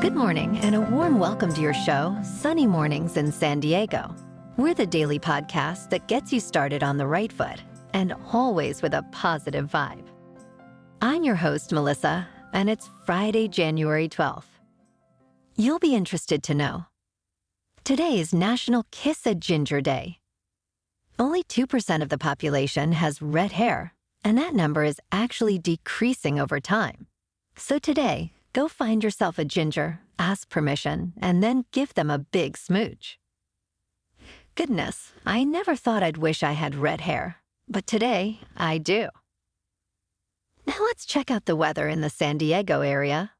Good morning and a warm welcome to your show, Sunny Mornings in San Diego. We're the daily podcast that gets you started on the right foot and always with a positive vibe. I'm your host, Melissa, and it's Friday, January 12th. You'll be interested to know. Today is National Kiss a Ginger Day. Only 2% of the population has red hair, and that number is actually decreasing over time. So today, go find yourself a ginger, ask permission, and then give them a big smooch. Goodness, I never thought I'd wish I had red hair, but today I do. Now let's check out the weather in the San Diego area.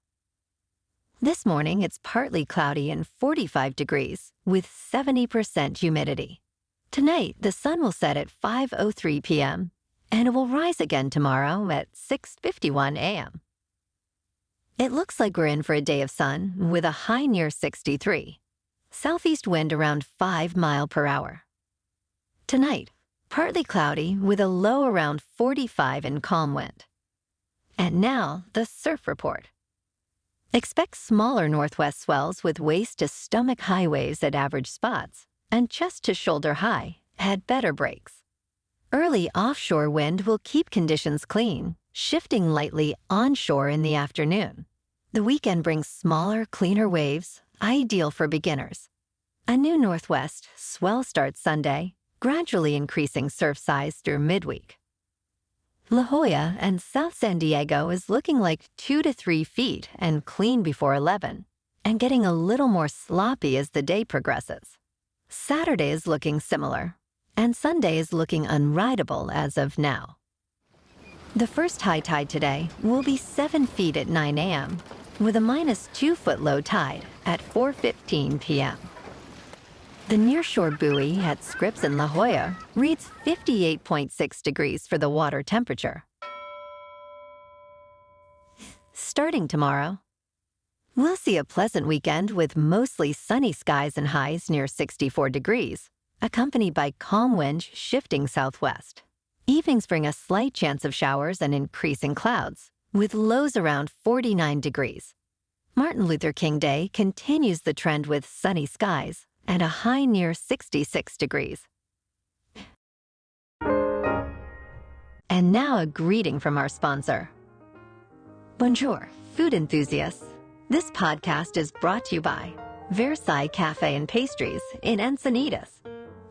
This morning it's partly cloudy and 45 degrees with 70% humidity. Tonight the sun will set at 5:03 p.m. and it will rise again tomorrow at 6:51 a.m. It looks like we're in for a day of sun with a high near 63. Southeast wind around 5 miles per hour. Tonight, partly cloudy with a low around 45 and calm wind. And now, the surf report. Expect smaller northwest swells with waist to stomach high waves at average spots and chest to shoulder high at better breaks. Early offshore wind will keep conditions clean, shifting lightly onshore in the afternoon. The weekend brings smaller, cleaner waves, ideal for beginners. A new northwest swell starts Sunday, gradually increasing surf size through midweek. La Jolla and South San Diego is looking like 2 to 3 feet and clean before 11, and getting a little more sloppy as the day progresses. Saturday is looking similar, and Sunday is looking unrideable as of now. The first high tide today will be 7 feet at 9 a.m., with a -2 foot low tide at 4:15 p.m. The nearshore buoy at Scripps in La Jolla reads 58.6 degrees for the water temperature. Starting tomorrow, we'll see a pleasant weekend with mostly sunny skies and highs near 64 degrees, accompanied by calm winds shifting southwest. Evenings bring a slight chance of showers and increasing clouds, with lows around 49 degrees. Martin Luther King Day continues the trend with sunny skies and a high near 66 degrees. And now a greeting from our sponsor. Bonjour, food enthusiasts. This podcast is brought to you by Versailles Cafe and Pastries in Encinitas.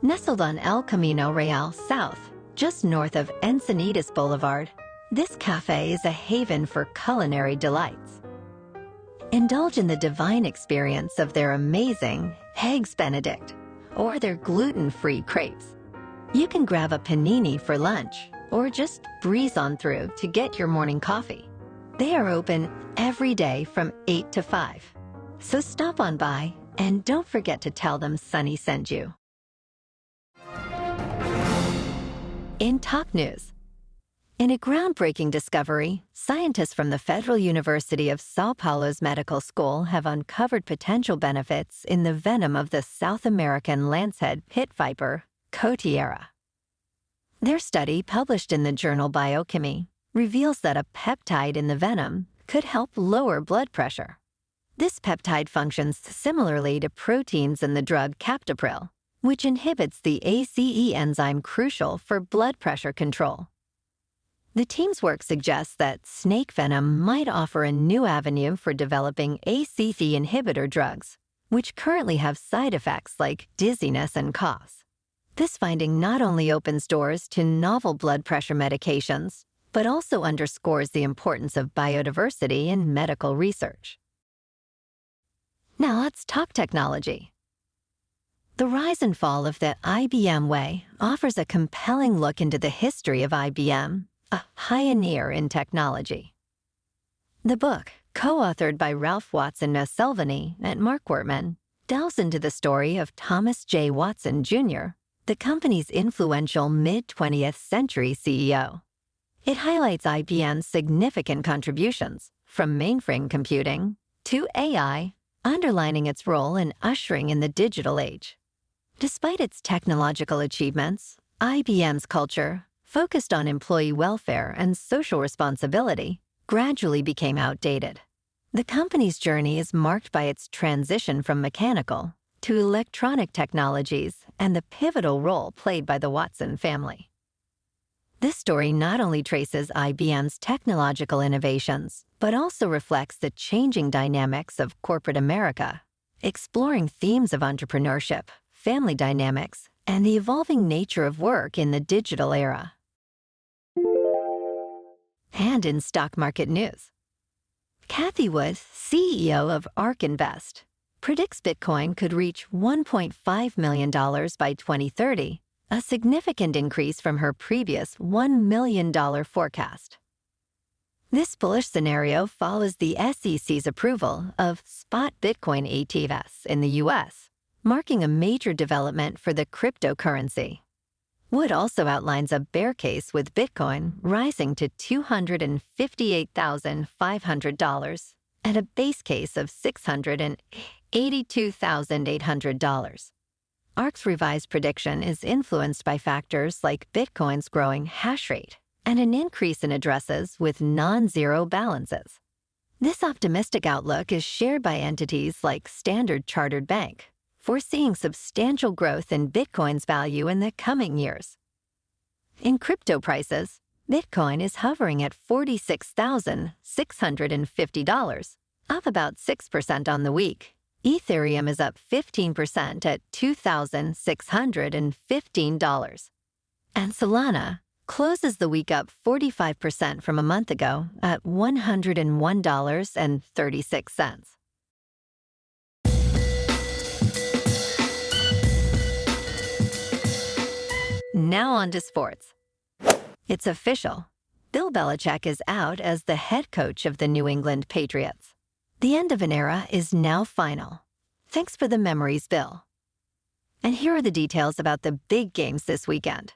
Nestled on El Camino Real South, just north of Encinitas Boulevard, this cafe is a haven for culinary delights. Indulge in the divine experience of their amazing Eggs Benedict or their gluten-free crepes. You can grab a panini for lunch or just breeze on through to get your morning coffee. They are open every day from 8 to 5. So stop on by and don't forget to tell them Sunny sent you. In top news, in a groundbreaking discovery, scientists from the Federal University of Sao Paulo's medical school have uncovered potential benefits in the venom of the South American lancehead pit viper, Cotiera. Their study, published in the journal Biochemy, reveals that a peptide in the venom could help lower blood pressure. This peptide functions similarly to proteins in the drug captopril, which inhibits the ACE enzyme crucial for blood pressure control. The team's work suggests that snake venom might offer a new avenue for developing ACE inhibitor drugs, which currently have side effects like dizziness and coughs. This finding not only opens doors to novel blood pressure medications, but also underscores the importance of biodiversity in medical research. Now let's talk technology. The rise and fall of the IBM way offers a compelling look into the history of IBM, a pioneer in technology. The book, co-authored by Ralph Watson Noselvany and Mark Wortman, delves into the story of Thomas J. Watson, Jr., the company's influential mid-20th century CEO. It highlights IBM's significant contributions, from mainframe computing to AI, underlining its role in ushering in the digital age. Despite its technological achievements, IBM's culture, focused on employee welfare and social responsibility, gradually became outdated. The company's journey is marked by its transition from mechanical to electronic technologies and the pivotal role played by the Watson family. This story not only traces IBM's technological innovations, but also reflects the changing dynamics of corporate America, exploring themes of entrepreneurship, family dynamics, and the evolving nature of work in the digital era. And in stock market news, Kathy Wood, CEO of ARK Invest, predicts Bitcoin could reach $1.5 million by 2030, a significant increase from her previous $1 million forecast. This bullish scenario follows the SEC's approval of spot Bitcoin ETFs in the U.S., marking a major development for the cryptocurrency. Wood also outlines a bear case with Bitcoin rising to $258,500 and a base case of $682,800. ARK's revised prediction is influenced by factors like Bitcoin's growing hash rate and an increase in addresses with non-zero balances. This optimistic outlook is shared by entities like Standard Chartered Bank, foreseeing substantial growth in Bitcoin's value in the coming years. In crypto prices, Bitcoin is hovering at $46,650, up about 6% on the week. Ethereum is up 15% at $2,615. And Solana closes the week up 45% from a month ago at $101.36. Now on to sports. It's official. Bill Belichick is out as the head coach of the New England Patriots. The end of an era is now final. Thanks for the memories, Bill. And here are the details about the big games this weekend.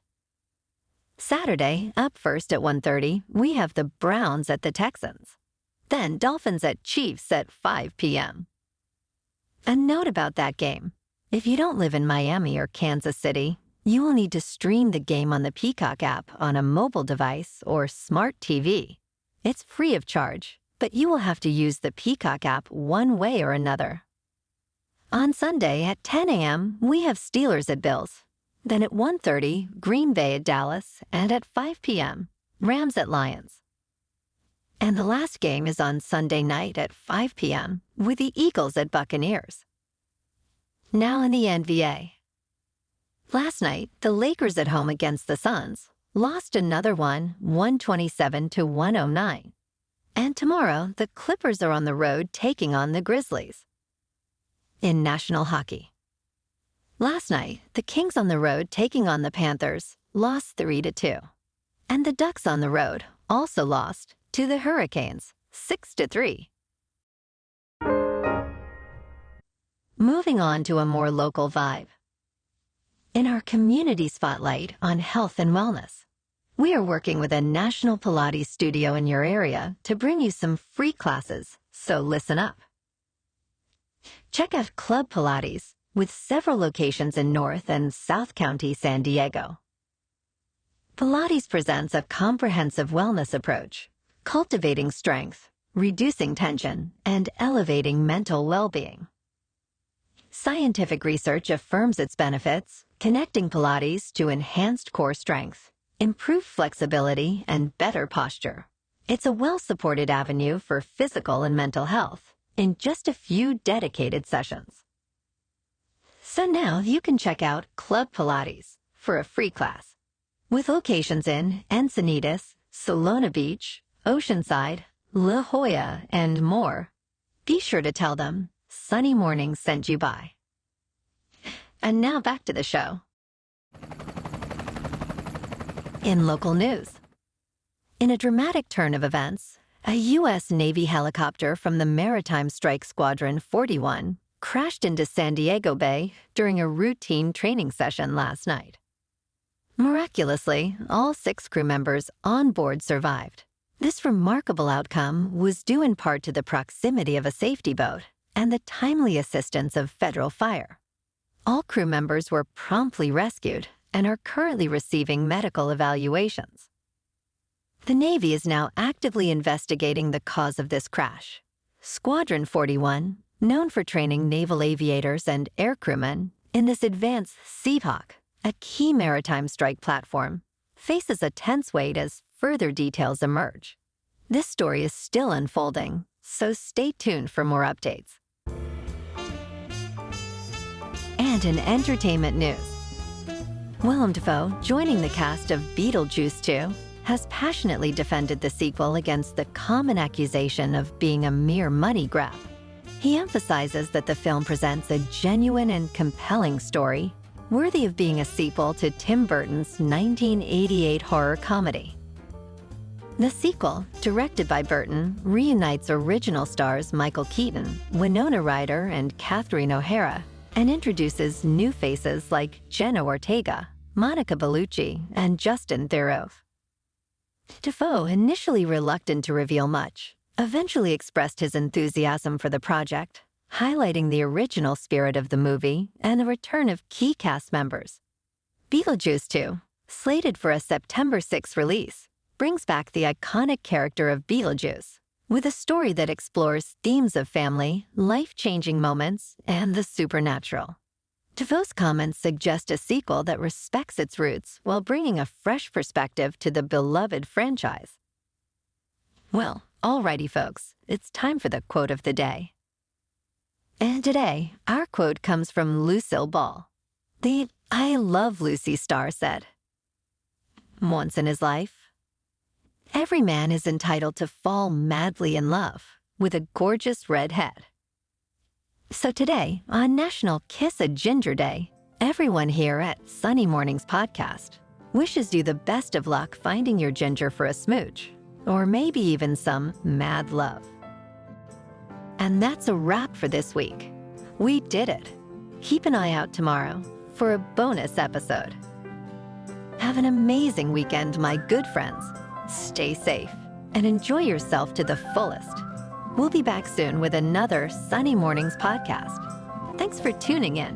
Saturday, up first at 1:30, we have the Browns at the Texans. Then Dolphins at Chiefs at 5 p.m. A note about that game. If you don't live in Miami or Kansas City, you will need to stream the game on the Peacock app on a mobile device or smart TV. It's free of charge, but you will have to use the Peacock app one way or another. On Sunday at 10 a.m., we have Steelers at Bills. Then at 1:30, Green Bay at Dallas, and at 5 p.m., Rams at Lions. And the last game is on Sunday night at 5 p.m. with the Eagles at Buccaneers. Now in the NBA. Last night, the Lakers at home against the Suns lost another one, 127-109. And tomorrow, the Clippers are on the road taking on the Grizzlies. In national hockey. Last night, the Kings on the road taking on the Panthers lost 3-2. And the Ducks on the road also lost to the Hurricanes 6-3. Moving on to a more local vibe. In our community spotlight on health and wellness, we are working with a national Pilates studio in your area to bring you some free classes, so listen up. Check out Club Pilates, with several locations in North and South County, San Diego. Pilates presents a comprehensive wellness approach, cultivating strength, reducing tension, and elevating mental well-being. Scientific research affirms its benefits, connecting Pilates to enhanced core strength, improved flexibility, and better posture. It's a well-supported avenue for physical and mental health in just a few dedicated sessions. So now you can check out Club Pilates for a free class. With locations in Encinitas, Solana Beach, Oceanside, La Jolla, and more, be sure to tell them Sunny Mornings sent you by. And now back to the show. In local news. In a dramatic turn of events, a U.S. Navy helicopter from the Maritime Strike Squadron 41 crashed into San Diego Bay during a routine training session last night. Miraculously, all 6 crew members on board survived. This remarkable outcome was due in part to the proximity of a safety boat and the timely assistance of federal fire. All crew members were promptly rescued and are currently receiving medical evaluations. The Navy is now actively investigating the cause of this crash. Squadron 41, known for training naval aviators and aircrewmen in this advanced Seahawk, a key maritime strike platform, faces a tense wait as further details emerge. This story is still unfolding, so stay tuned for more updates. And in entertainment news, Willem Dafoe, joining the cast of Beetlejuice 2, has passionately defended the sequel against the common accusation of being a mere money grab. He emphasizes that the film presents a genuine and compelling story, worthy of being a sequel to Tim Burton's 1988 horror comedy. The sequel, directed by Burton, reunites original stars Michael Keaton, Winona Ryder, and Catherine O'Hara, and introduces new faces like Jenna Ortega, Monica Bellucci, and Justin Theroux. Dafoe, initially reluctant to reveal much, eventually expressed his enthusiasm for the project, highlighting the original spirit of the movie and the return of key cast members. Beetlejuice 2, slated for a September 6 release, brings back the iconic character of Beetlejuice, with a story that explores themes of family, life-changing moments, and the supernatural. Dafoe's comments suggest a sequel that respects its roots while bringing a fresh perspective to the beloved franchise. Well, alrighty folks, it's time for the quote of the day. And today, our quote comes from Lucille Ball. The I Love Lucy star said, "Once in his life, every man is entitled to fall madly in love with a gorgeous redhead." So today, on National Kiss a Ginger Day, everyone here at Sunny Mornings Podcast wishes you the best of luck finding your ginger for a smooch, or maybe even some mad love. And that's a wrap for this week. We did it. Keep an eye out tomorrow for a bonus episode. Have an amazing weekend, my good friends. Stay safe and enjoy yourself to the fullest. We'll be back soon with another Sunny Mornings podcast. Thanks for tuning in.